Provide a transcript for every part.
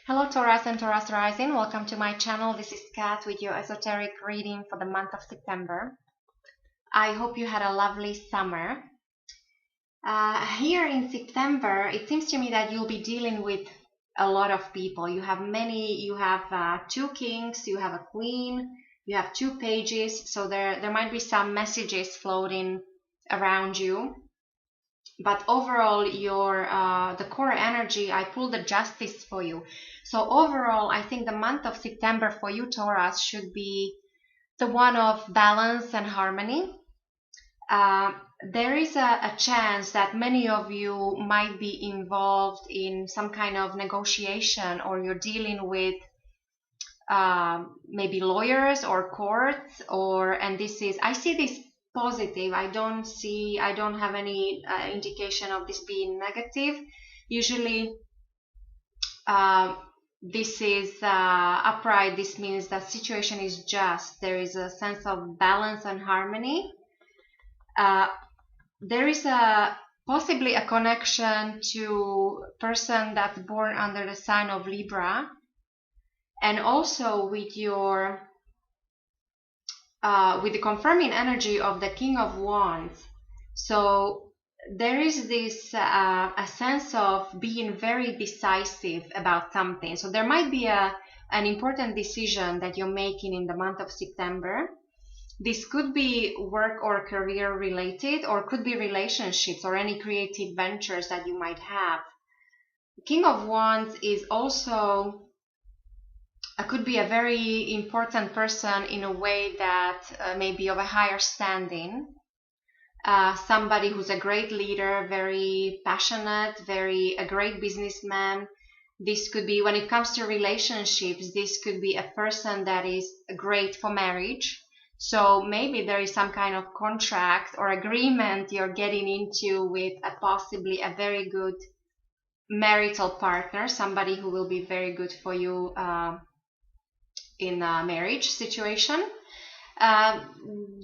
Hello Taurus and Taurus Rising, welcome to my channel. This is Kat with your esoteric reading for the month of September. I hope you had a lovely summer. Here in September, it seems to me that you'll be dealing with a lot of people. You have two kings, you have a queen, you have two pages, so there might be some messages floating around you. But overall, the core energy, I pulled the justice for you. So overall, I think the month of September for you, Taurus, should be the one of balance and harmony. There is a chance that many of you might be involved in some kind of negotiation, or you're dealing with maybe lawyers or courts, and I see this positive. I don't have any indication of this being negative. Usually this is upright. This means that situation is just. There is a sense of balance and harmony. There is possibly a connection to a person that's born under the sign of Libra, and also with the confirming energy of the King of Wands. So there is this a sense of being very decisive about something. So there might be an important decision that you're making in the month of September. This could be work or career related, or could be relationships or any creative ventures that you might have. King of Wands is also could be a very important person in a way that may be of a higher standing. Somebody who's a great leader, very passionate, a great businessman. This could be, when it comes to relationships, this could be a person that is great for marriage. So maybe there is some kind of contract or agreement you're getting into with possibly a very good marital partner, somebody who will be very good for you in a marriage situation.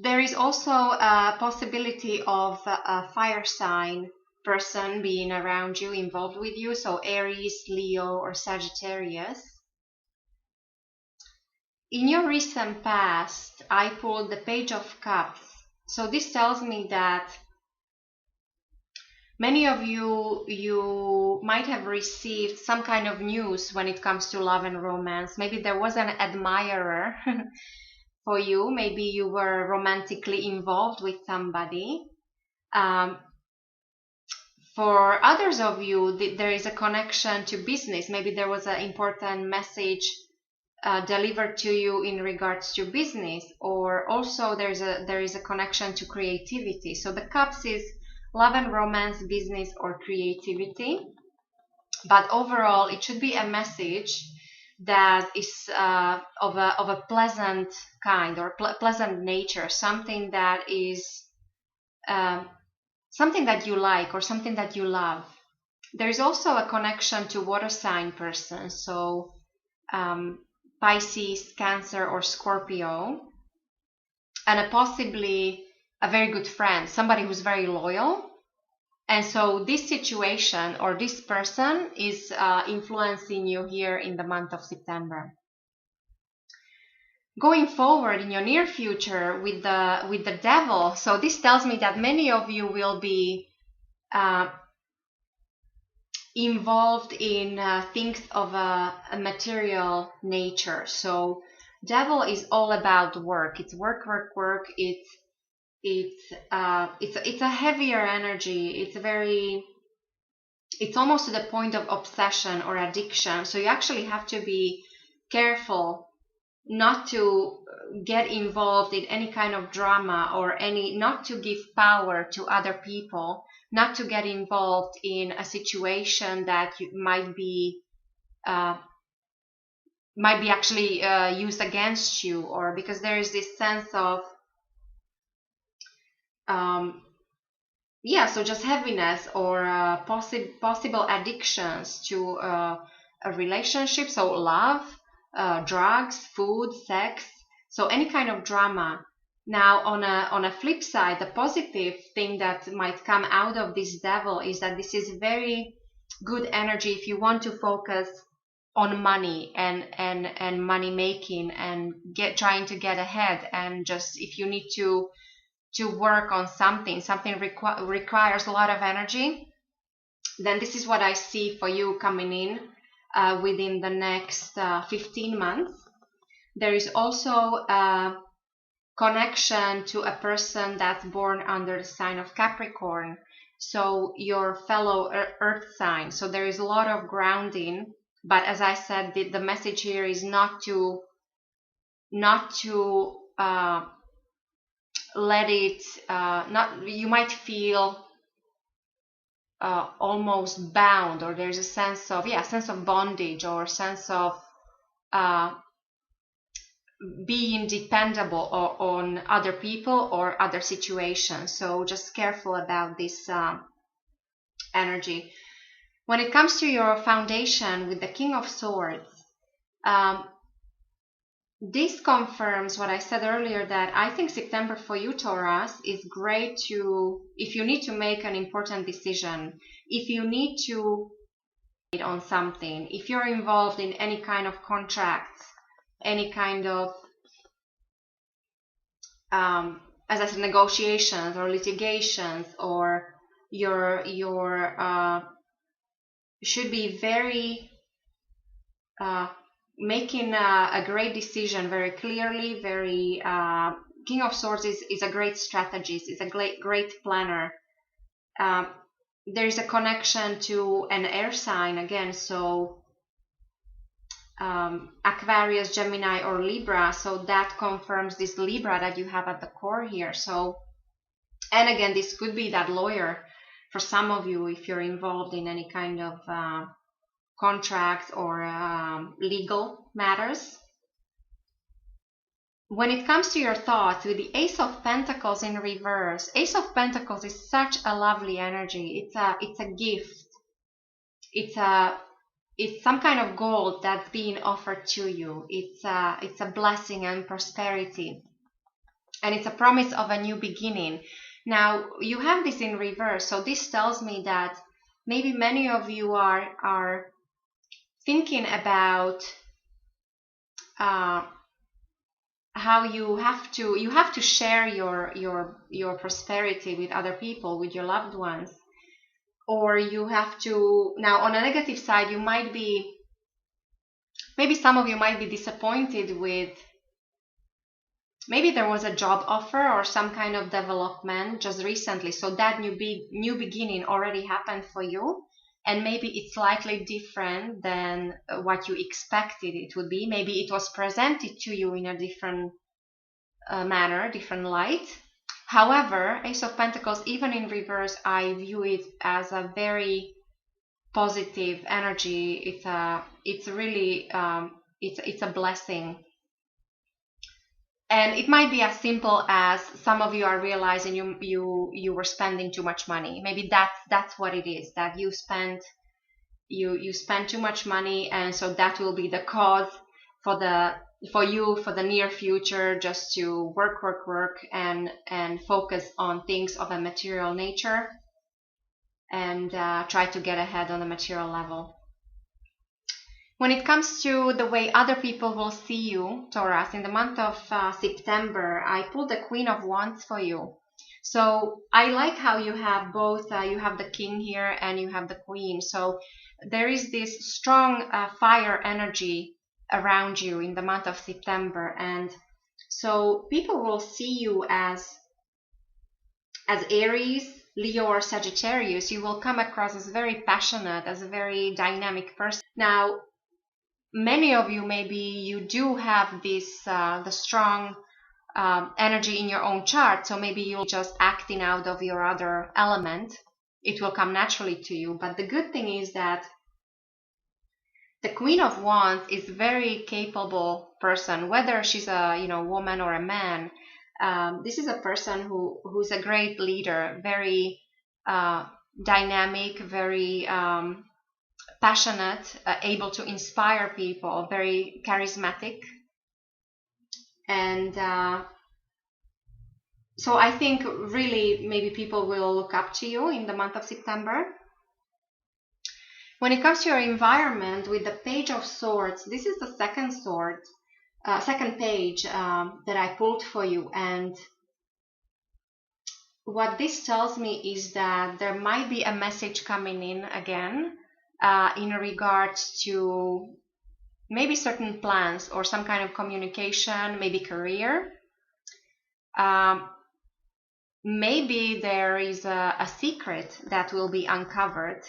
There is also a possibility of a fire sign person being around you, involved with you, so Aries, Leo, or Sagittarius. In your recent past, I pulled the Page of Cups. So this tells me that many of you might have received some kind of news when it comes to love and romance. Maybe there was an admirer for you. Maybe you were romantically involved with somebody. For others of you, there is a connection to business. Maybe there was an important message delivered to you in regards to business, or also there is a connection to creativity. So the Cups is love and romance, business, or creativity. But overall, it should be a message that is of a pleasant kind, or pleasant nature, something that is something that you like, or something that you love. There is also a connection to water sign person, so Pisces, Cancer, or Scorpio, and possibly a very good friend, somebody who's very loyal. And so this situation or this person is influencing you here in the month of September. Going forward in your near future with the Devil, so this tells me that many of you will be involved in things of a material nature. So Devil is all about work. It's work. It's a heavier energy. It's almost to the point of obsession or addiction. So you actually have to be careful not to get involved in any kind of drama, or not to give power to other people, not to get involved in a situation that might be actually used against you, or because there is this sense of so just heaviness, or possible addictions to a relationship, so love, drugs, food, sex, so any kind of drama. Now on a flip side, the positive thing that might come out of this Devil is that this is very good energy if you want to focus on money and money making and trying to get ahead, and just if you need to work on something requires a lot of energy, then this is what I see for you coming in within the next 15 months. There is also a connection to a person that's born under the sign of Capricorn, so your fellow earth sign. So there is a lot of grounding, but as I said, the message here is not to let it not you might feel almost bound, or there's a sense of bondage, or sense of being dependable on other people or other situations. So just careful about this energy. When it comes to your foundation with the King of Swords, this confirms what I said earlier, that I think September for you, Taurus, is great if you need to make an important decision, if you need to on something, if you're involved in any kind of contracts, any kind of as I said, negotiations or litigations, or your should be very making a great decision very clearly, very King of Swords is a great strategist, is a great planner. There is a connection to an air sign again, so Aquarius, Gemini, or Libra, so that confirms this Libra that you have at the core here. So, and again, this could be that lawyer for some of you if you're involved in any kind of contracts or legal matters. When it comes to your thoughts, with the Ace of Pentacles in reverse, Ace of Pentacles is such a lovely energy. It's a gift. It's some kind of gold that's being offered to you. It's a blessing and prosperity, and it's a promise of a new beginning. Now you have this in reverse, so this tells me that maybe many of you are thinking about how you have to share your prosperity with other people, with your loved ones. Or you have to, now on a negative side, you might be, maybe some of you might be disappointed with, maybe there was a job offer or some kind of development just recently, so that new beginning already happened for you, and maybe it's slightly different than what you expected it would be. Maybe it was presented to you in a different manner, different light. However, Ace of Pentacles, even in reverse, I view it as a very positive energy. It's really it's a blessing, and it might be as simple as some of you are realizing you were spending too much money. Maybe that's what it is, that you spend too much money, and so that will be the cause for you for the near future, just to work and focus on things of a material nature, and try to get ahead on a material level. When it comes to the way other people will see you, Taurus, in the month of September, I pulled the Queen of Wands for you. So I like how you have both, you have the King here and you have the Queen. So there is this strong fire energy around you in the month of September, and so people will see you as Aries, Leo, or Sagittarius. You will come across as very passionate, as a very dynamic person. Now many of you, maybe you do have this the strong energy in your own chart, so maybe you're just acting out of your other element. It will come naturally to you. But the good thing is that the Queen of Wands is a very capable person, whether she's a woman or a man. This is a person who's a great leader, very dynamic, very passionate, able to inspire people, very charismatic. And so I think really maybe people will look up to you in the month of September. When it comes to your environment, with the Page of Swords, this is the second page that I pulled for you, and what this tells me is that there might be a message coming in again in regards to maybe certain plans or some kind of communication, maybe career. Maybe there is a secret that will be uncovered.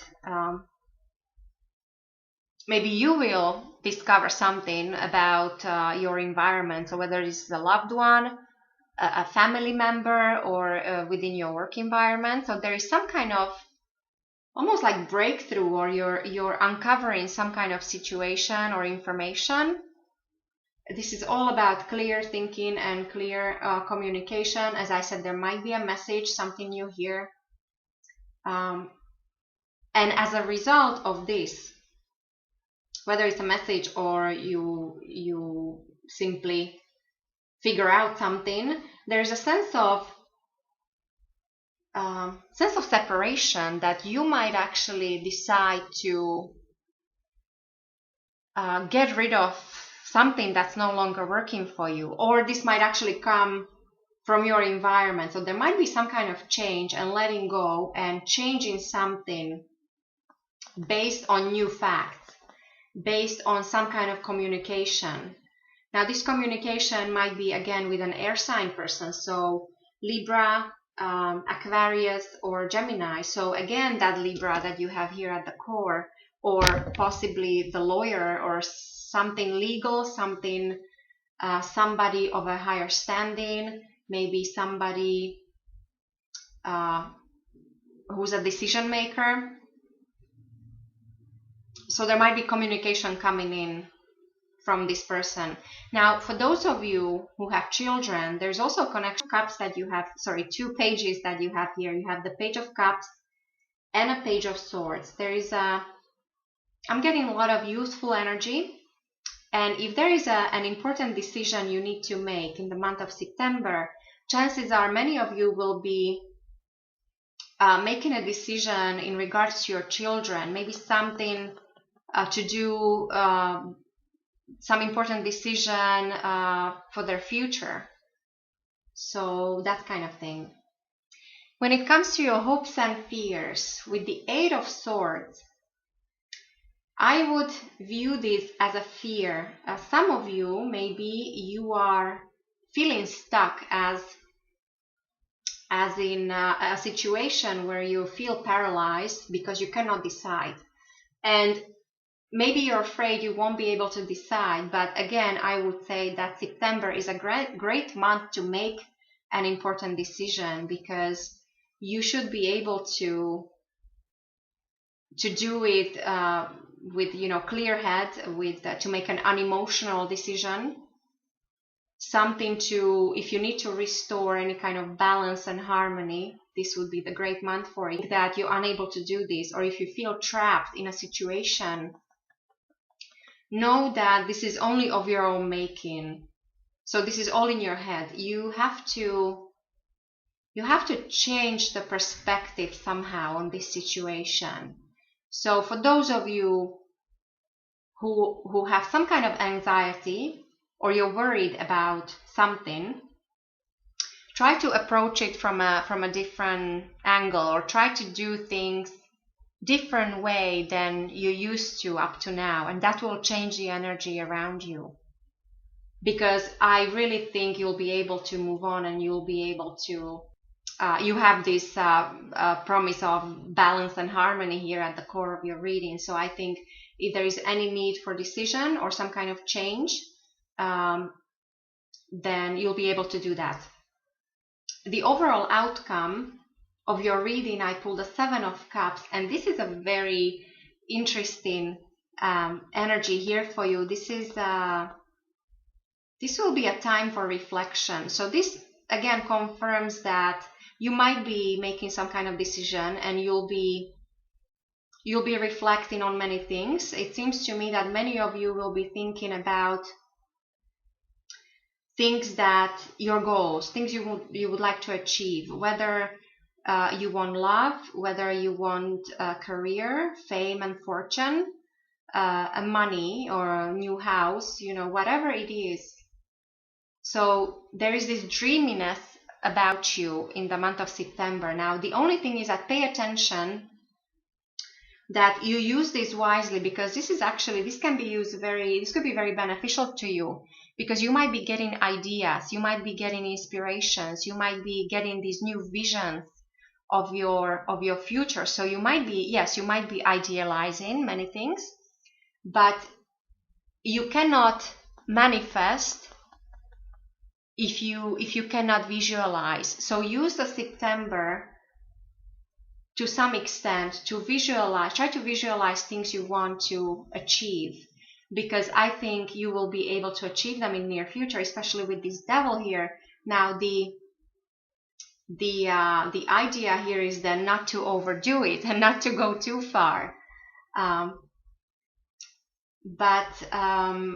Maybe you will discover something about your environment, so whether it's a loved one, a family member, or within your work environment. So there is some kind of almost like breakthrough, or you're uncovering some kind of situation or information. This is all about clear thinking and clear communication. As I said, there might be a message, something you hear, and as a result of this, whether it's a message or you simply figure out something, there's a sense of separation, that you might actually decide to get rid of something that's no longer working for you, or this might actually come from your environment. So there might be some kind of change and letting go and changing something based on new facts, based on some kind of communication. Now this communication might be again with an air sign person, so Libra, Aquarius, or Gemini. So again, that Libra that you have here at the core, or possibly the lawyer, or something legal, something somebody of a higher standing, maybe somebody who's a decision maker. So there might be communication coming in from this person. Now, for those of you who have children, there's also a connection of cups that you have, two pages that you have here. You have the Page of Cups and a Page of Swords. There is I'm getting a lot of youthful energy. And if there is an important decision you need to make in the month of September, chances are many of you will be making a decision in regards to your children, maybe something to do, some important decision for their future. So that kind of thing. When it comes to your hopes and fears, with the Eight of Swords, I would view this as a fear. Some of you, maybe you are feeling stuck as in a situation where you feel paralyzed because you cannot decide. And maybe you're afraid you won't be able to decide. But again, I would say that September is a great month to make an important decision, because you should be able to do it with clear head, with to make an unemotional decision, something to, if you need to restore any kind of balance and harmony, this would be the great month for it. That you're unable to do this, or if you feel trapped in a situation, know that this is only of your own making. So this is all in your head. You have to change the perspective somehow on this situation. So for those of you who have some kind of anxiety, or you're worried about something, try to approach it from a different angle, or try to do things different way than you used to up to now, and that will change the energy around you. Because I really think you'll be able to move on, and you'll be able to you have this promise of balance and harmony here at the core of your reading. So I think if there is any need for decision or some kind of change, then you'll be able to do that. The overall outcome of your reading, I pulled the Seven of Cups, and this is a very interesting energy here for you. This will be a time for reflection. So this again confirms that you might be making some kind of decision, and you'll be reflecting on many things. It seems to me that many of you will be thinking about things that your goals, things you would like to achieve, whether you want love, whether you want a career, fame and fortune, a money or a new house, whatever it is. So there is this dreaminess about you in the month of September. Now, the only thing is that pay attention that you use this wisely, because this could be very beneficial to you, because you might be getting ideas, you might be getting inspirations, you might be getting these new visions of your future. So you might be idealizing many things, but you cannot manifest if you cannot visualize. So use the September to some extent to try to visualize things you want to achieve, because I think you will be able to achieve them in near future, especially with this devil here. Now the idea here is then not to overdo it and not to go too far. But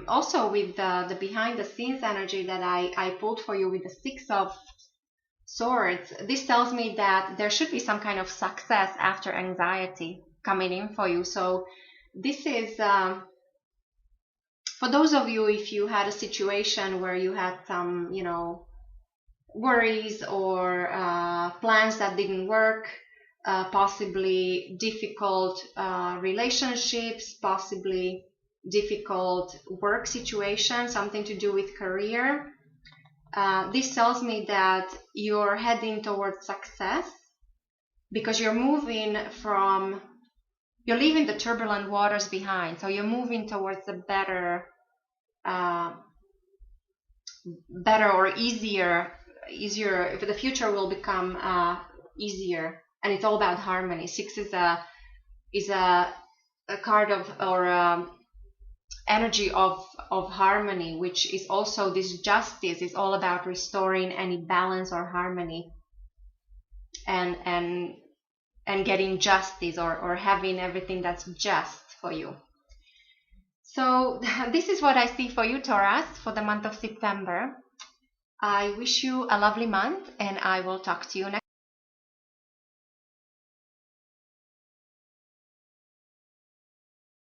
also with the behind the scenes energy that I pulled for you with the Six of Swords, this tells me that there should be some kind of success after anxiety coming in for you. So this is for those of you, if you had a situation where you had some worries or plans that didn't work, possibly difficult relationships, possibly difficult work situation, something to do with career. This tells me that you're heading towards success, because you're leaving the turbulent waters behind. So you're moving towards a better or easier. The future will become easier, and it's all about harmony. Six is a card of, or energy of harmony, which is also this justice. Is all about restoring any balance or harmony, and getting justice, or having everything that's just for you. So this is what I see for you, Taurus, for the month of September. I wish you a lovely month, and I will talk to you next